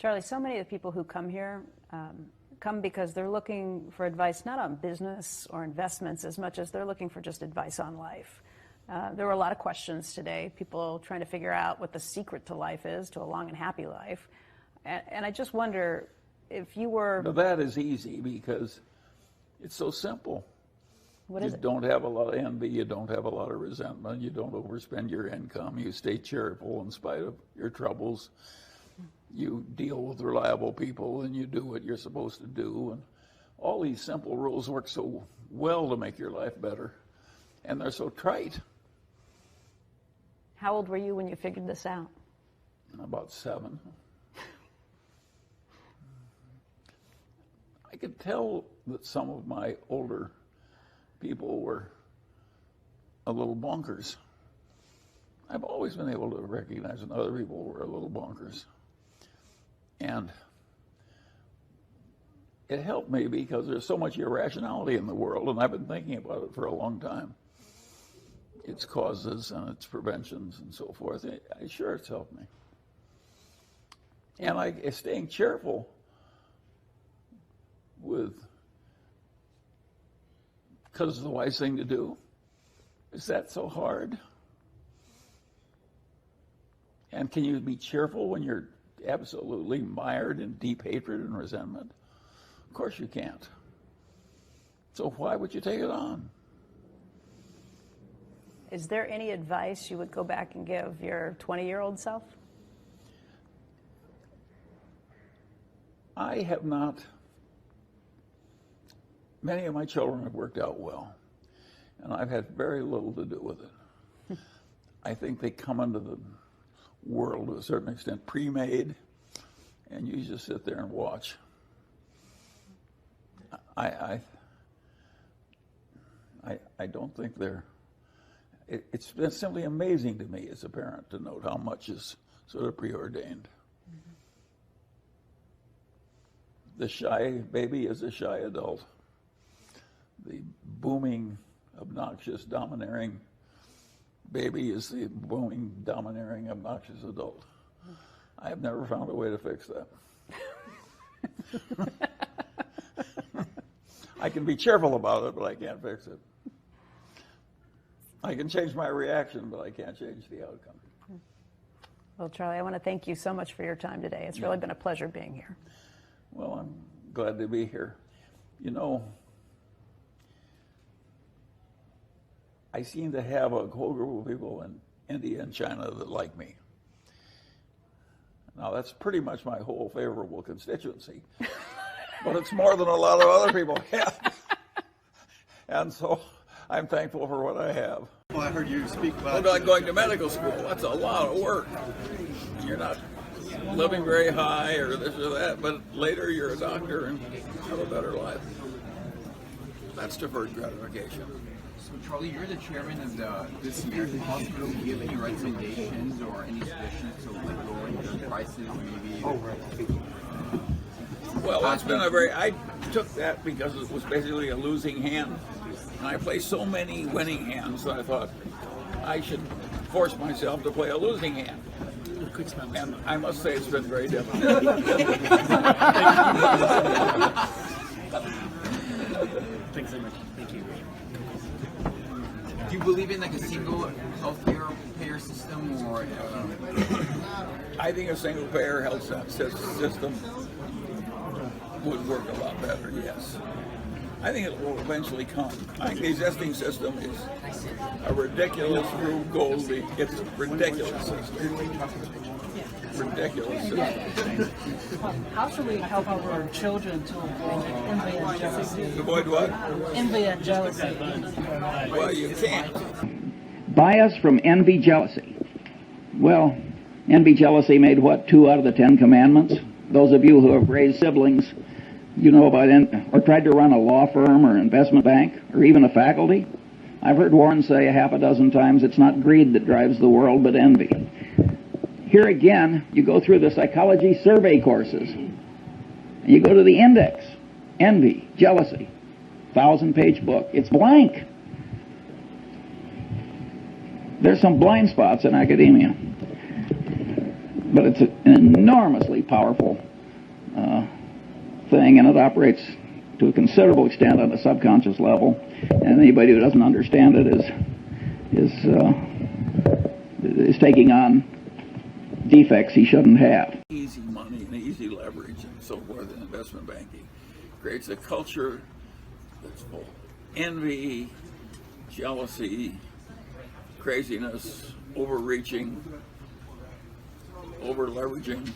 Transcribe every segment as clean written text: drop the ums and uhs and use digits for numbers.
Charlie, so many of the people who come here come because they're looking for advice not on business or investments as much as they're looking for just advice on life. There were a lot of questions today, people trying to figure out what the secret to life is, to a long and happy life. And I just wonder if you were... Now that is easy because it's so simple. What is it? You don't have a lot of envy, you don't have a lot of resentment, you don't overspend your income, you stay cheerful in spite of your troubles. You deal with reliable people and you do what you're supposed to do. And all these simple rules work so well to make your life better. And they're so trite. How old were you when you figured this out? About 7. I could tell that some of my older people were a little bonkers. I've always been able to recognize when other people were a little bonkers. And it helped me because there's so much irrationality in the world, and I've been thinking about it for a long time. Its causes and its preventions and so forth. Sure, it's helped me. And staying cheerful because it's the wise thing to do. Is that so hard? And can you be cheerful when you're absolutely mired in deep hatred and resentment? Of course you can't. So why would you take it on? Is there any advice you would go back and give your 20-year-old self? I have not. Many of my children have worked out well, and I've had very little to do with it. I think they come into the world to a certain extent pre-made, and you just sit there and watch. I don't think they're. It's been simply amazing to me as a parent to note how much is sort of preordained. Mm-hmm. The shy baby is a shy adult. The booming, obnoxious, domineering baby is the booming, domineering, obnoxious adult. I have never found a way to fix that. I can be cheerful about it, but I can't fix it. I can change my reaction, but I can't change the outcome. Well, Charlie, I want to thank you so much for your time today. It's really been a pleasure being here. Well, I'm glad to be here. You know, I seem to have a whole group of people in India and China that like me. Now, that's pretty much my whole favorable constituency. But it's more than a lot of other people have. And so I'm thankful for what I have. Well, I heard you speak about... Well, not going to medical school. That's a lot of work. You're not living very high or this or that, but later you're a doctor and have a better life. That's deferred gratification. So, Charlie, you're the chairman of this American hospital. Do you have any recommendations or any suggestions to lowering the prices, maybe? Oh, right. Well, it's been I took that because it was basically a losing hand. And I play so many winning hands that I thought I should force myself to play a losing hand. And I must say it's been very difficult. Thanks so much. Thank you. Do you believe in like a single healthcare payer system, or? I think a single payer health system would work a lot better, yes. I think it will eventually come. I think the existing system is a ridiculous Rube Goldie. It's a ridiculous system. Ridiculous system. How should we help our children to avoid envy and jealousy? Avoid what? Envy and jealousy. Well, you can't. Bias from envy, jealousy. Well, envy, jealousy made what, 2 out of the 10 commandments? Those of you who have raised siblings, you know about or tried to run a law firm or investment bank or even a faculty. I've heard Warren say 6 times, it's not greed that drives the world, but envy. Here again, you go through the psychology survey courses, and you go to the index, envy, jealousy, 1,000-page book. It's blank. There's some blind spots in academia, but it's an enormously powerful thing, and it operates to a considerable extent on a subconscious level. And anybody who doesn't understand it is taking on defects he shouldn't have. Easy money and easy leverage and so forth in investment banking creates a culture that's full of envy, jealousy, craziness, overreaching, over leveraging.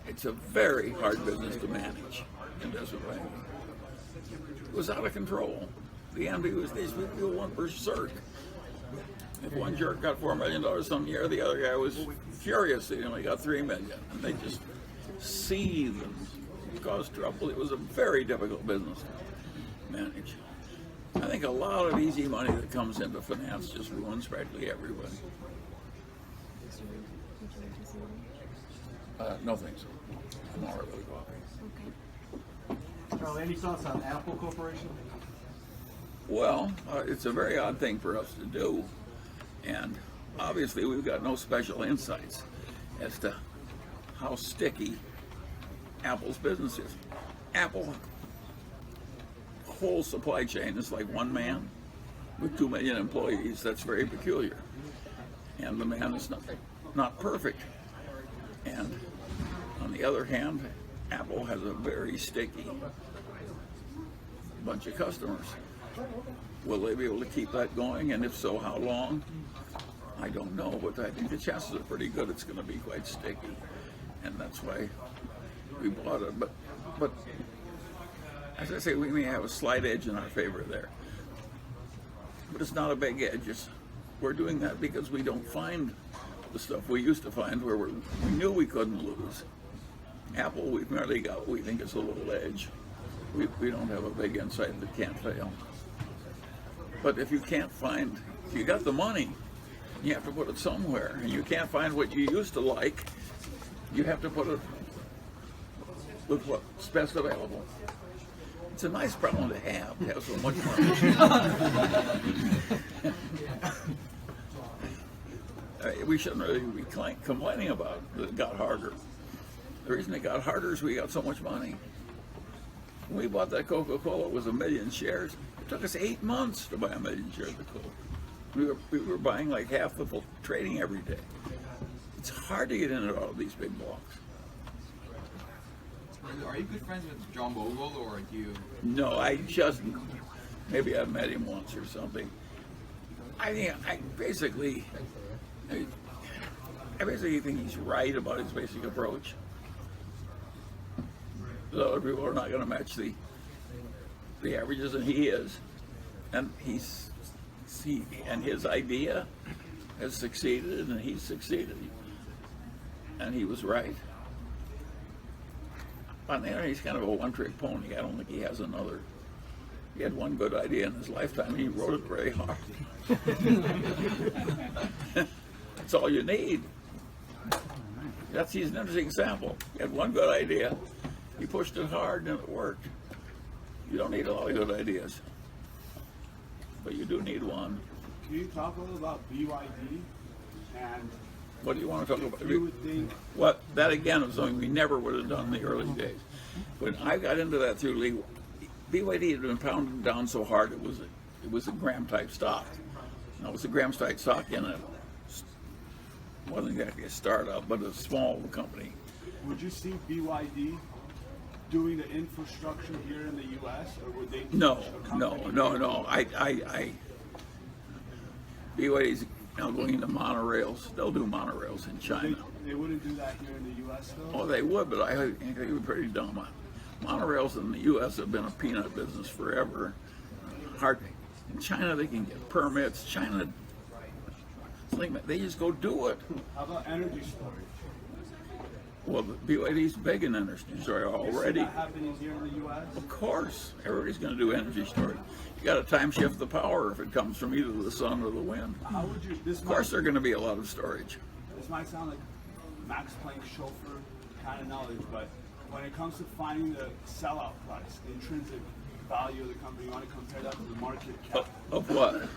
It's a very hard business to manage, investment banking. It was out of control. The envy was, these people went berserk. If one jerk got $4 million some year, the other guy was furious that he only got $3 million. And they just seethed and caused trouble. It was a very difficult business to manage. I think a lot of easy money that comes into finance just ruins practically everybody. No thanks. I'm all right with coffee. Charlie, any thoughts on Apple Corporation? Well, it's a very odd thing for us to do, and obviously we've got no special insights as to how sticky Apple's business is. Apple whole supply chain is like one man with 2 million employees. That's very peculiar, and the man is not perfect. And on the other hand, Apple has a very sticky bunch of customers. Will they be able to keep that going? And if so, how long? I don't know, but I think the chances are pretty good it's going to be quite sticky. And that's why we bought it. But as I say, we may have a slight edge in our favor there. But it's not a big edge. We're doing that because we don't find the stuff we used to find where we knew we couldn't lose. Apple, we've merely got, we think it's a little edge. We don't have a big insight that can't fail. But if you can't find, if you got the money, you have to put it somewhere, and you can't find what you used to like, you have to put it with what's best available. It's a nice problem to have so much money. We shouldn't really be complaining about it, that it got harder. The reason it got harder is we got so much money. When we bought that Coca-Cola, it was 1 million shares. It took us 8 months to buy 1 million shares of Coke. We were buying like half the full trading every day. It's hard to get into all of these big blocks. Are you good friends with John Bogle, or do you? No, maybe I've met him once or something. I basically think he's right about his basic approach. The other people are not going to match the averages, and he is, and his idea has succeeded, and he's succeeded, and he was right. On the other hand, he's kind of a one-trick pony. I don't think he has another. He had one good idea in his lifetime, and he wrote it very hard. That's all you need. He's an interesting example. He had one good idea. He pushed it hard and it worked. You don't need a lot of good ideas, but you do need one. Can you talk a little about BYD and what do you want to talk about? you would think? What that again was something we never would have done in the early days. When I got into that through Lee, BYD had been pounded down so hard it was a Graham type stock. Now it was a Graham type stock in it. Wasn't exactly a startup, but a small company. Would you see BYD doing the infrastructure here in the U.S., or would they? No. BYD's now going into monorails. They'll do monorails in China. They wouldn't do that here in the U.S. though? Oh, they would, but I think they would be pretty dumb. Monorails in the U.S. have been a peanut business forever. Hard. In China, they can get permits. China, they just go do it. How about energy storage? Well, BYD's big in energy storage already. Is that happening here in the U.S.? Of course, everybody's going to do energy storage. You got to time shift the power if it comes from either the sun or the wind. How would you? Of course, there's going to be a lot of storage. This might sound like Max Planck chauffeur kind of knowledge, but when it comes to finding the sellout price, the intrinsic value of the company, you want to compare that to the market cap. Of what?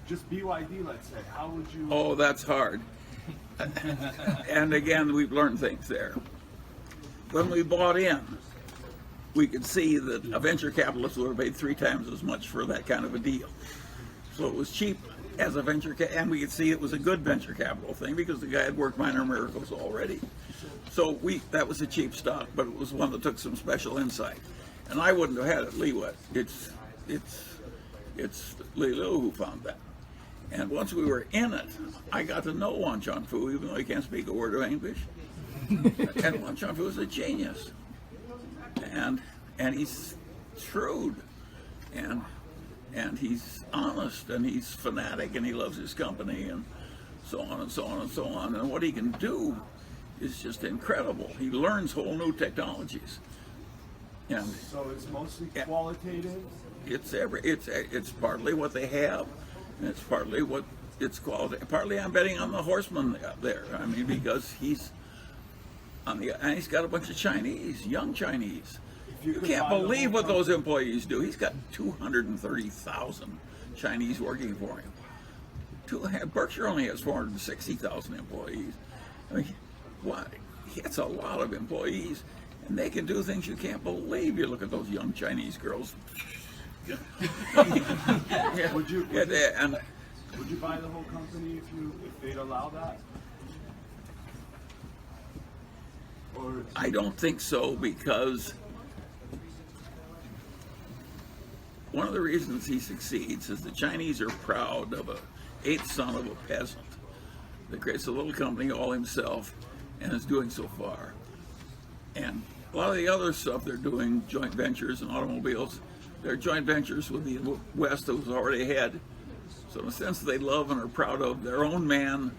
Just BYD, let's say. How would you? Oh, that's hard. And again, we've learned things there. when we bought in, we could see that a venture capitalist would have paid 3 times as much for that kind of a deal. So it was cheap as a and we could see it was a good venture capital thing because the guy had worked minor miracles already. So that was a cheap stock, but it was one that took some special insight. And I wouldn't have had it, Leewet. It's Li Lu who found that. And once we were in it, I got to know Wan Chuan-Fu, even though he can't speak a word of English. And Wan Chuan-Fu is a genius. And he's shrewd. And he's honest, and he's fanatic, and he loves his company, and so on and so on and so on. And what he can do is just incredible. He learns whole new technologies. And So it's mostly qualitative. it's partly what they have, and it's partly what it's quality. Partly I'm betting on the horseman there. I mean, because he's and he's got a bunch of Chinese, young Chinese. You can't believe what those employees do. He's got 230,000 Chinese working for him. Berkshire only has 460,000 employees. I mean, what? It's a lot of employees, and they can do things you can't believe. You look at those young Chinese girls. Would you buy the whole company if they'd allow that? Or I don't think so, because one of the reasons he succeeds is the Chinese are proud of a 8th son of a peasant that creates a little company all himself and is doing so far. And a lot of the other stuff they're doing, joint ventures and automobiles, they're joint ventures with the West that was already ahead. So in a sense, they love and are proud of their own man,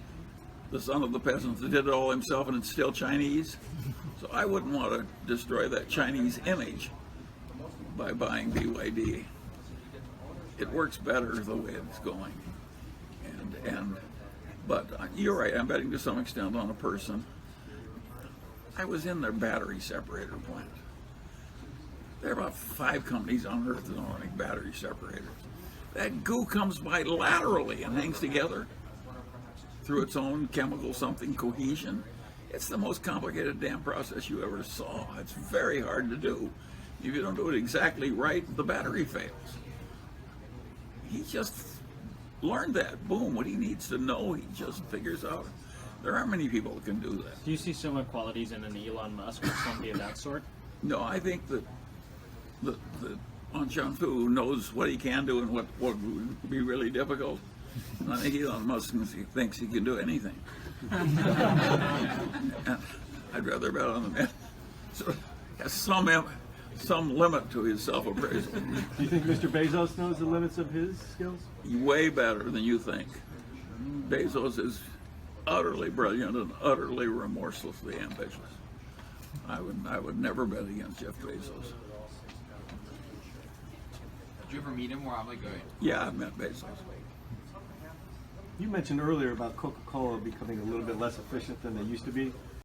the son of the peasant that did it all himself, and it's still Chinese. So I wouldn't want to destroy that Chinese image by buying BYD. It works better the way it's going. But you're right, I'm betting to some extent on a person. I was in their battery separator plant. There are about 5 companies on Earth that don't make battery separators. That goo comes by laterally and hangs together through its own chemical something cohesion. It's the most complicated damn process you ever saw. It's very hard to do. If you don't do it exactly right, the battery fails. He just learned that. Boom, what he needs to know, he just figures out. There aren't many people that can do that. Do you see similar qualities in an Elon Musk or somebody of that sort? No, I think that Wan Chuan-Fu knows what he can do and what would be really difficult. And I think Elon Musk thinks he can do anything. And I'd rather bet on the man. So has some limit to his self-appraisal. Do you think Mr. Bezos knows the limits of his skills? Way better than you think. Bezos is utterly brilliant and utterly remorselessly ambitious. I would never bet against Jeff Bezos. Did you ever meet him or have like a... Yeah, I've met Bezos. You mentioned earlier about Coca-Cola becoming a little bit less efficient than they used to be.